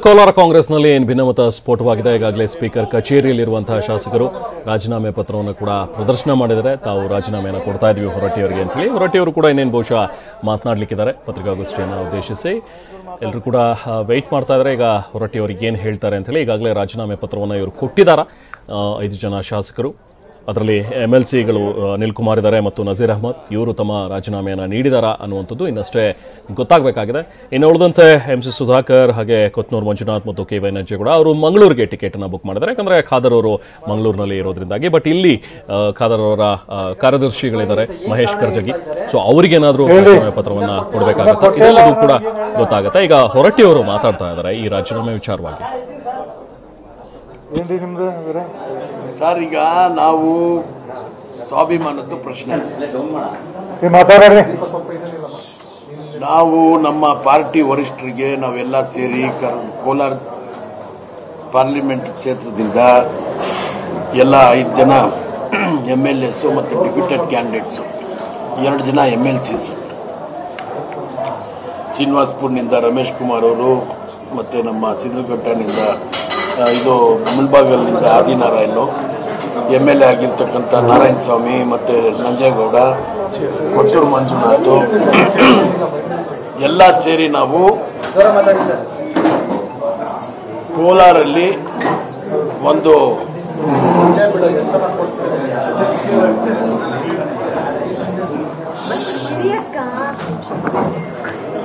ಕೋಲಾರ ಕಾಂಗ್ರೆಸ್ನಲ್ಲಿ ಏನು ಭಿನ್ನಮತ ಸ್ಫೋಟವಾಗಿದೆ. ಈಗಾಗಲೇ ಸ್ಪೀಕರ್ ಕಚೇರಿಯಲ್ಲಿರುವಂತಹ ಶಾಸಕರು ರಾಜೀನಾಮೆ ಪತ್ರವನ್ನು ಕೂಡ ಪ್ರದರ್ಶನ ಮಾಡಿದರೆ ತಾವು ರಾಜೀನಾಮೆಯನ್ನು ಕೊಡ್ತಾ ಇದ್ವಿ ಹೊರಟ್ಟಿಯವರಿಗೆ ಅಂತ ಹೇಳಿ. ಹೊರಟ್ಟಿಯವರು ಕೂಡ ಇನ್ನೇನು ಬಹುಶಃ ಮಾತನಾಡಲಿಕ್ಕಿದ್ದಾರೆ ಪತ್ರಿಕಾಗೋಷ್ಠಿಯನ್ನು ಉದ್ದೇಶಿಸಿ. ಎಲ್ಲರೂ ಕೂಡ ವೆಯ್ಟ್ ಮಾಡ್ತಾ ಇದ್ದಾರೆ ಈಗ ಹೊರಟ್ಟಿಯವರಿಗೆ ಏನು ಹೇಳ್ತಾರೆ ಅಂತ ಹೇಳಿ. ಈಗಾಗಲೇ ರಾಜೀನಾಮೆ ಪತ್ರವನ್ನು ಇವರು ಕೊಟ್ಟಿದ್ದಾರೆ 5 ಜನ ಶಾಸಕರು. ಅದರಲ್ಲಿ MLCಗಳು ಅನಿಲ್ ಕುಮಾರ್ ಇದ್ದಾರೆ ಮತ್ತು ನಜೀರ್ ಅಹಮದ್. ಇವರು ತಮ್ಮ ರಾಜೀನಾಮೆಯನ್ನು ನೀಡಿದಾರಾ ಅನ್ನುವಂಥದ್ದು ಇನ್ನಷ್ಟೇ ಗೊತ್ತಾಗಬೇಕಾಗಿದೆ. ಇನ್ನು ಉಳಿದಂತೆ MC ಸುಧಾಕರ್ ಹಾಗೆ ಕೊತ್ನೂರು ಮಂಜುನಾಥ್ ಮತ್ತು KY ನಂಜೇಗೌಡ ಅವರು ಮಂಗಳೂರಿಗೆ ಟಿಕೆಟನ್ನು ಬುಕ್ ಮಾಡಿದ್ದಾರೆ. ಯಾಕಂದರೆ ಖಾದರ್ ಅವರು ಮಂಗಳೂರಿನಲ್ಲಿ ಇರೋದ್ರಿಂದಾಗಿ. ಬಟ್ ಇಲ್ಲಿ ಖಾದರ್ ಅವರ ಕಾರ್ಯದರ್ಶಿಗಳಿದ್ದಾರೆ ಮಹೇಶ್ ಕರ್ಜಗಿ. ಸೊ ಅವರಿಗೇನಾದರೂ ರಾಜೀನಾಮೆ ಪತ್ರವನ್ನು ಕೊಡಬೇಕಾಗುತ್ತೆ. ಇದೆಲ್ಲವೂ ಕೂಡ ಗೊತ್ತಾಗುತ್ತೆ. ಈಗ ಹೊರಟ್ಟಿಯವರು ಮಾತಾಡ್ತಾ ಇದ್ದಾರೆ ಈ ರಾಜೀನಾಮೆ ವಿಚಾರವಾಗಿ. ಸರ್, ಈಗ ನಾವು ಸ್ವಾಭಿಮಾನದ ಪ್ರಶ್ನೆ ನಾವು ನಮ್ಮ ಪಾರ್ಟಿ ವರಿಷ್ಠರಿಗೆ ನಾವೆಲ್ಲ ಸೇರಿ ಕೋಲಾರ ಪಾರ್ಲಿಮೆಂಟ್ ಕ್ಷೇತ್ರದಿಂದ ಎಲ್ಲ 5 ಜನ MLAs ಮತ್ತು ಡಿಪ್ಯೂಟೆಡ್ ಕ್ಯಾಂಡಿಡೇಟ್ಸ್, 2 ಜನ MLCs, ಶ್ರೀನಿವಾಸಪುರನಿಂದ ರಮೇಶ್ ಕುಮಾರ್ ಅವರು ಮತ್ತು ನಮ್ಮ ಸಿದ್ಧಘಟ್ಟನಿಂದ ಇದು ಮುಲ್ಬಾಗಲ್ನಿಂದ ಆದಿನಾರಾಯಣ್, MLA ಆಗಿರ್ತಕ್ಕಂಥ ನಾರಾಯಣ ಸ್ವಾಮಿ ಮತ್ತು ನಂಜೇಗೌಡ, ಕೊಟ್ಟೂರು ಮಂಜುನಾಥ್ ಎಲ್ಲ ಸೇರಿ ನಾವು ಕೋಲಾರಲ್ಲಿ ಒಂದು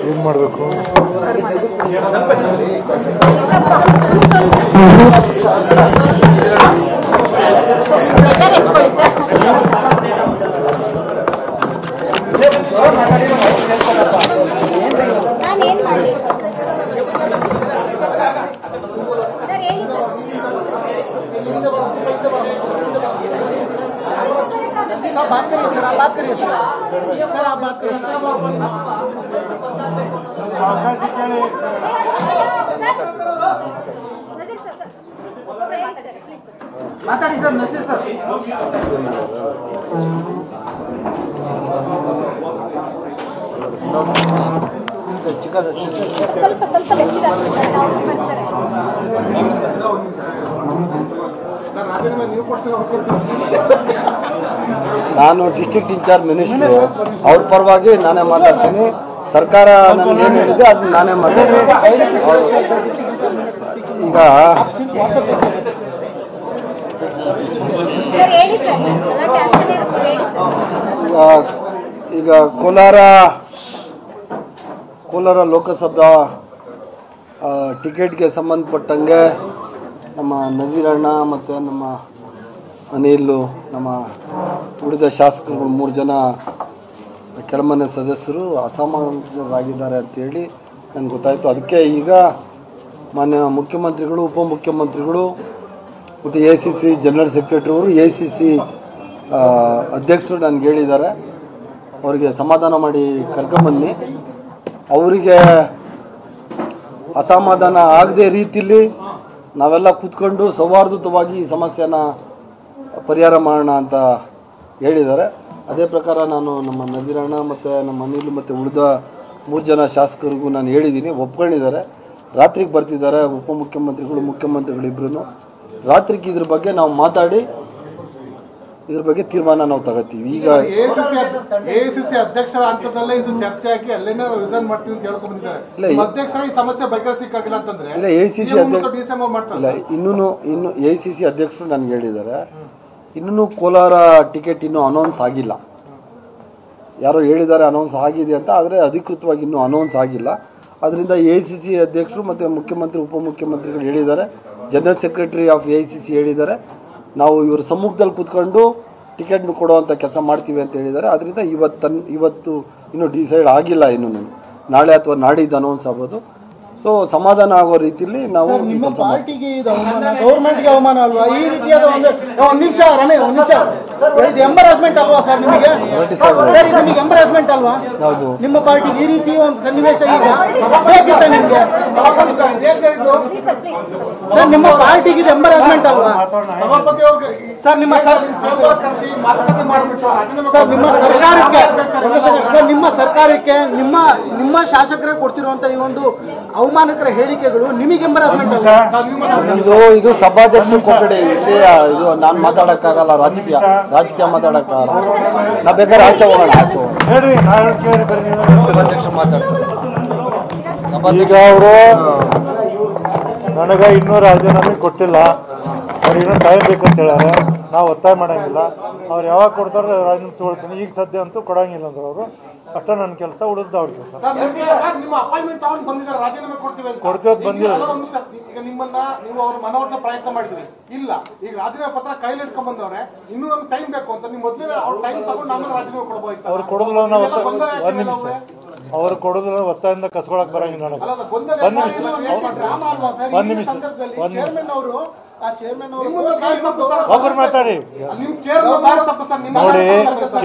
ಏನ್ ಮಾಡಬೇಕು बात करिए सर, आप बात करिए सर, आप बात करिए माताड़ी सर, नसीर सर ನಾನು ಡಿಸ್ಟ್ರಿಕ್ಟ್ ಇನ್ಚಾರ್ಜ್ ಮಿನಿಸ್ಟ್ರು, ಅವ್ರ ಪರವಾಗಿ ನಾನೇ ಮಾತಾಡ್ತೀನಿ. ಸರ್ಕಾರ ನನಗೇನು ಹೇಳಿದೆ ಅದು ನಾನೇ ಮಾತಾಡ್ತೀನಿ. ಈಗ ಕೋಲಾರ ಲೋಕಸಭಾ ಟಿಕೆಟ್ಗೆ ಸಂಬಂಧಪಟ್ಟಂಗೆ ನಮ್ಮ ನಜೀರಣ್ಣ ಮತ್ತು ನಮ್ಮ ಅನಿಲ್, ನಮ್ಮ ಉಳಿದ ಶಾಸಕರುಗಳು 3 ಜನ ಕೆಳಮನೆ ಸದಸ್ಯರು ಅಸಮಾಧಾನರಾಗಿದ್ದಾರೆ ಅಂತೇಳಿ ನನಗೆ ಗೊತ್ತಾಯಿತು. ಅದಕ್ಕೆ ಈಗ ಮಾನ್ಯ ಮುಖ್ಯಮಂತ್ರಿಗಳು, ಉಪಮುಖ್ಯಮಂತ್ರಿಗಳು ಮತ್ತು ACC ಜನರಲ್ ಸೆಕ್ರೆಟರಿ ಅವರು, ACC ಅಧ್ಯಕ್ಷರು ನನಗೆ ಹೇಳಿದ್ದಾರೆ ಅವರಿಗೆ ಸಮಾಧಾನ ಮಾಡಿ ಕರ್ಕೊಂಬನ್ನಿ. ಅವರಿಗೆ ಅಸಮಾಧಾನ ಆಗದೆ ರೀತಿಯಲ್ಲಿ ನಾವೆಲ್ಲ ಕೂತ್ಕೊಂಡು ಸೌಹಾರ್ದಯುತವಾಗಿ ಈ ಸಮಸ್ಯೆನ ಪರಿಹಾರ ಮಾಡೋಣ ಅಂತ ಹೇಳಿದ್ದಾರೆ. ಅದೇ ಪ್ರಕಾರ ನಾನು ನಮ್ಮ ನಜೀರಣ್ಣ ಮತ್ತು ನಮ್ಮ ಅನಿಲ್ ಮತ್ತು ಉಳಿದ 3 ಜನ ಶಾಸಕರಿಗೂ ನಾನು ಹೇಳಿದ್ದೀನಿ, ಒಪ್ಕೊಂಡಿದ್ದಾರೆ. ರಾತ್ರಿಗೆ ಬರ್ತಿದ್ದಾರೆ ಉಪಮುಖ್ಯಮಂತ್ರಿಗಳು, ಮುಖ್ಯಮಂತ್ರಿಗಳು ಇಬ್ಬರೂ. ರಾತ್ರಿಗೆ ಇದ್ರ ಬಗ್ಗೆ ನಾವು ಮಾತಾಡಿ ಇದ್ರ ಬಗ್ಗೆ ತೀರ್ಮಾನ ನಾವು ತಗೋತೀವಿ. ಈಗ ACC ಅಧ್ಯಕ್ಷರ ಹಂತದಲ್ಲೇ ಇದು ಚರ್ಚೆ ಆಗಿ ಅಲ್ಲೇನೇ ರಿಸೈನ್ ಮಾಡ್ತೀವಿ ಅಂತ ಹೇಳ್ಕೊಂಡು ಬಂದಿದ್ದಾರೆ. ಅಧ್ಯಕ್ಷರ ಈ ಸಮಸ್ಯೆ ಬಗೆಹರಿಸಿಕ್ಕಾಗಿಲ್ಲ ಅಂತಂದ್ರೆ ಇಲ್ಲ, ACC ಇನ್ನೂ ACC ಅಧ್ಯಕ್ಷರು ನನಗೆ ಹೇಳಿದ್ದಾರೆ, ಇನ್ನೂ ಕೋಲಾರ ಟಿಕೆಟ್ ಇನ್ನೂ ಅನೌನ್ಸ್ ಆಗಿಲ್ಲ. ಯಾರೋ ಹೇಳಿದ್ದಾರೆ ಅನೌನ್ಸ್ ಆಗಿದೆ ಅಂತ, ಆದರೆ ಅಧಿಕೃತವಾಗಿ ಇನ್ನೂ ಅನೌನ್ಸ್ ಆಗಿಲ್ಲ. ಅದರಿಂದ ACC ಅಧ್ಯಕ್ಷರು ಮತ್ತು ಮುಖ್ಯಮಂತ್ರಿ, ಉಪಮುಖ್ಯಮಂತ್ರಿಗಳು ಹೇಳಿದ್ದಾರೆ, ಜನರಲ್ ಸೆಕ್ರೆಟರಿ ಆಫ್ ACC ಹೇಳಿದ್ದಾರೆ, ನಾವು ಇವ್ರ ಸಮ್ಮುಖದಲ್ಲಿ ಕೂತ್ಕೊಂಡು ಟಿಕೆಟ್ನು ಕೊಡುವಂಥ ಕೆಲಸ ಮಾಡ್ತೀವಿ ಅಂತ ಹೇಳಿದ್ದಾರೆ. ಅದರಿಂದ ಇವತ್ತು ಇನ್ನೂ ಡಿಸೈಡ್ ಆಗಿಲ್ಲ, ಇನ್ನೂ ನಾಳೆ ಅಥವಾ ನಾಡಿದ್ದು ಅನೌನ್ಸ್ ಆಗ್ಬೋದು. ಸೊ ಸಮಾಧಾನ ಆಗೋ ರೀತಿಯಲ್ಲಿ ನಾವು ನಿಮ್ಮ ಪಾರ್ಟಿಗೆ ಇದು ಅವಮಾನ, ಗೌರ್ಮೆಂಟ್ಗೆ ಅವಮಾನ ಅಲ್ವಾ? ಈ ರೀತಿಯಾದ ಒಂದು ನಿಮಿಷ ರಮೇಶ್, ಒಂದು ನಿಮಿಷ, ಇದು ಎಂಬರಾಸ್ಮೆಂಟ್ ಅಲ್ವಾ ಸರ್ ನಿಮಗೆ? ಸರ್ ನಿಮಗೆ ಎಂಬರಾಸ್ಮೆಂಟ್ ಅಲ್ವಾ? ಯಾವುದು ನಿಮ್ಮ ಪಾರ್ಟಿಗೆ ಈ ರೀತಿ ಒಂದು ಸನ್ನಿವೇಶ ಈಗ ಬೇಕಿತ್ತ ನಿಮಗೆ? ಸರ್ ನಿಮ್ಮ ಪಾರ್ಟಿಗೆ ಇದು ಎಂಬರಾಸ್ಮೆಂಟ್ ಅಲ್ವಾ? ಸರ್ ನಿಮ್ಮ ಸರ್ಕಾರಕ್ಕೆ ನಿಮ್ಮ ಶಾಸಕರೇ ಕೊಡ್ತಿರುವಂತ ಈ ಒಂದು ಅವಮಾನ ಅವಮಾನಕರ ಹೇಳಿಕೆಗಳು ನಿಮಗೆ ಎಂಬರಾಸ್ಮೆಂಟ್ ಅಲ್ಲ ಇದು ಸಭಾಧ್ಯಕ್ಷ ಕೊಠಡಿ ಇಲ್ಲಿ ಇದು ನಾನು ಮಾತಾಡಕ್ಕಾಗಲ್ಲ ರಾಜಕೀಯ ಮಾತಾಡಕ್ಕಾಗಲ್ಲ. ನಾ ಬೇಕಾದ್ರೆ ಆಚೆ ಹೋಗೋಣ ಸಭಾಧ್ಯಕ್ಷ ಮಾತಾಡ್ತಾರೆ. ಈಗ ಅವರು ನನಗೆ ಇನ್ನೂ ರಾಜೀನಾಮೆ ಕೊಟ್ಟಿಲ್ಲ, ಅವ್ರು ಇನ್ನೂ ಟೈಮ್ ಬೇಕಂತ ಹೇಳ್ಯಾರ. ನಾವು ಒತ್ತಾಯ ಮಾಡಂಗಿಲ್ಲ. ಅವ್ರು ಯಾವಾಗ ಕೊಡ್ತಾರೆ ರಾಜೀನಾಮೆ ತೊಗೊಳ್ತೀನಿ. ಈಗ ಸದ್ಯ ಅಂತೂ ಕೊಡಂಗಿಲ್ಲ ಅಂದ್ರೆ ಅವರು ಅಷ್ಟ ನನ್ನ ಕೆಲಸ ಉಳಿದ ಅವ್ರ ಕೆಲಸ ಕೊಡ್ತೀವತ್ ಬಂದಿಲ್ಲ. ಈಗ ನಿಮ್ಮನ್ನ ನೀವು ಅವ್ರ ಮನವೊಲಿಸೋ ಪ್ರಯತ್ನ ಮಾಡಿದ್ರಿ, ಇಲ್ಲ ಈಗ ರಾಜೀನಾಮೆ ಪತ್ರ ಕೈಲಿ ಇಟ್ಕೊಂಡ್ ಬಂದವ್ರೆ, ಇನ್ನೂ ನಮ್ಗೆ ಟೈಮ್ ಬೇಕು ಅಂತ ನೀವು ಮೊದಲೇ ಅವ್ರ ಟೈಮ್ ತಗೊಂಡು ನಮ್ಮನ್ನ ರಾಜೀನಾಮೆ ಕೊಡ್ಬೋದು. ಅವ್ರು ಕೊಡೋದಿಲ್ಲ, ನಾವು ಒಂದ್ ನಿಮಿಷ ಅವ್ರು ಕೊಡೋದಿಲ್ಲ, ಒತ್ತಾಯಿಂದ ಕಸ್ಕೊಳಕ್ ಬರಂಗಿಲ್ಲ ನನಗೆ. ಒಂದ್ ನಿಮಿಷ ಒಬ್ಬರು ಮಾತಾಡಿ ನೋಡಿ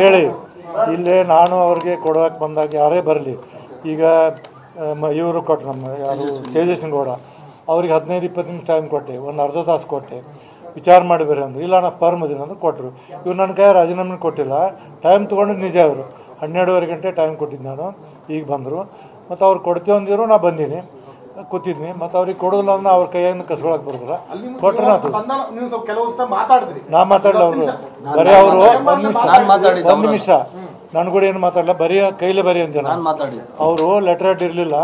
ಕೇಳಿ. ಇಲ್ಲೇ ನಾನು ಅವ್ರಿಗೆ ಕೊಡೋಕೆ ಬಂದಾಗ ಯಾರೇ ಬರಲಿ, ಈಗ ಇವರು ಕೊಟ್ಟರು ನಮ್ಮ ಯಾರು ತೇಜಸ್ವಿ ಗೌಡ, ಅವ್ರಿಗೆ 15-20 ನಿಮಿಷ ಟೈಮ್ ಕೊಟ್ಟೆ, ಒಂದು ಅರ್ಧ ತಾಸು ಕೊಟ್ಟೆ, ವಿಚಾರ ಮಾಡಿ ಬೇರೆ ಅಂದ್ರೆ ಇಲ್ಲ ನಾ ಫರ್ಮ್ ಅದೀನಿ ಅಂದ್ರೆ ಕೊಟ್ಟರು. ಇವ್ರು ನನ್ನ ಕೈ ರಾಜೀನಾಮೆ ಕೊಟ್ಟಿಲ್ಲ, ಟೈಮ್ ತೊಗೊಂಡಿದ್ದು ನಿಜ. ಅವರು 12:30 ಗಂಟೆ ಟೈಮ್ ಕೊಟ್ಟಿದ್ದು ನಾನು, ಈಗ ಬಂದರು. ಮತ್ತು ಅವ್ರು ಕೊಡ್ತೀವಿ ಅಂದಿದ್ರು, ನಾ ಬಂದೀನಿ ಕೂತಿದ್ನಿ. ಮತ್ತು ಅವ್ರಿಗೆ ಕೊಡೋದಿಲ್ಲ ಅಂದ್ರೆ ಅವ್ರ ಕೈಯಿಂದ ಕಸ್ಕೊಳಕ್ ಬರೋದಿಲ್ಲ. ಕೊಟ್ರೆ ನಾ ಮಾತಾಡಲ್ಲ, ಅವರು ಬರೀ ಅವರು ಒಂದ್ ನಿಮಿಷ ನನ್ ಕೂಡ ಏನು ಮಾತಾಡಲ್ಲ, ಬರೀ ಕೈಲೇ ಬರೀ ಅಂತ ಅವರು ಲೆಟರ್ ಹೆಡ್ ಇರಲಿಲ್ಲ,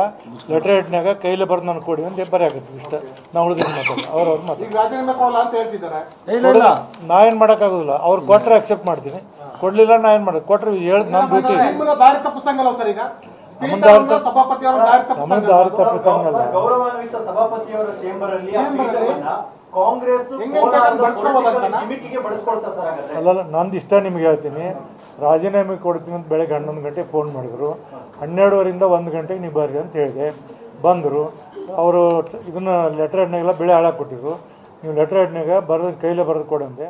ಲೆಟರ್ ಹೆಡ್ನಾಗ ಕೈಲೇ ಬರ್ದು ನಾನು ಕೊಡಿ ಅಂತ ಬರೀ ಆಗತ್ತೆ ಇಷ್ಟ. ನಾ ಉಳಿದ ಮಾತಾಡ ಅವ್ರವ್ರು ಮಾತಾಡ ನಾ ಏನು ಮಾಡೋಕ್ಕಾಗೋದಿಲ್ಲ. ಅವ್ರು ಕೊಟ್ರೆ ಅಕ್ಸೆಪ್ಟ್ ಮಾಡ್ತೀನಿ, ಕೊಡ್ಲಿಲ್ಲ ನಾ ಏನು ಮಾಡೋದು. ಕೊಟ್ರೆ ಹೇಳದ್ ನನ್ನ ಡ್ಯೂಟಿ. ನಮಗೆ ದಾರಿ ತಪ್ಪಿಸಂಗಲ್ಲ. ಅಲ್ಲ, ನಂದು ಇಷ್ಟ ನಿಮ್ಗೆ ಹೇಳ್ತೀನಿ. ರಾಜೀನಾಮೆ ಕೊಡ್ತೀನಿ ಅಂತ ಬೆಳಗ್ಗೆ 11 ಗಂಟೆಗೆ ಫೋನ್ ಮಾಡಿದ್ರು. 12:30ರಿಂದ 1 ಗಂಟೆಗೆ ನೀವು ಬರ್ರಿ ಅಂತ ಹೇಳಿದೆ. ಬಂದರು. ಅವರು ಇದನ್ನ ಲೆಟರ್ ಹೆಡ್ನಾಗೆಲ್ಲ ಬೆಳೆ ಹಾಳಾಗಿ ಕೊಟ್ಟಿದ್ರು. ನೀವು ಲೆಟರ್ ಹೆಡ್ನಾಗ ಬರೆದು ಕೈಲೇ ಬರೆದು ಕೊಡಂದೆ.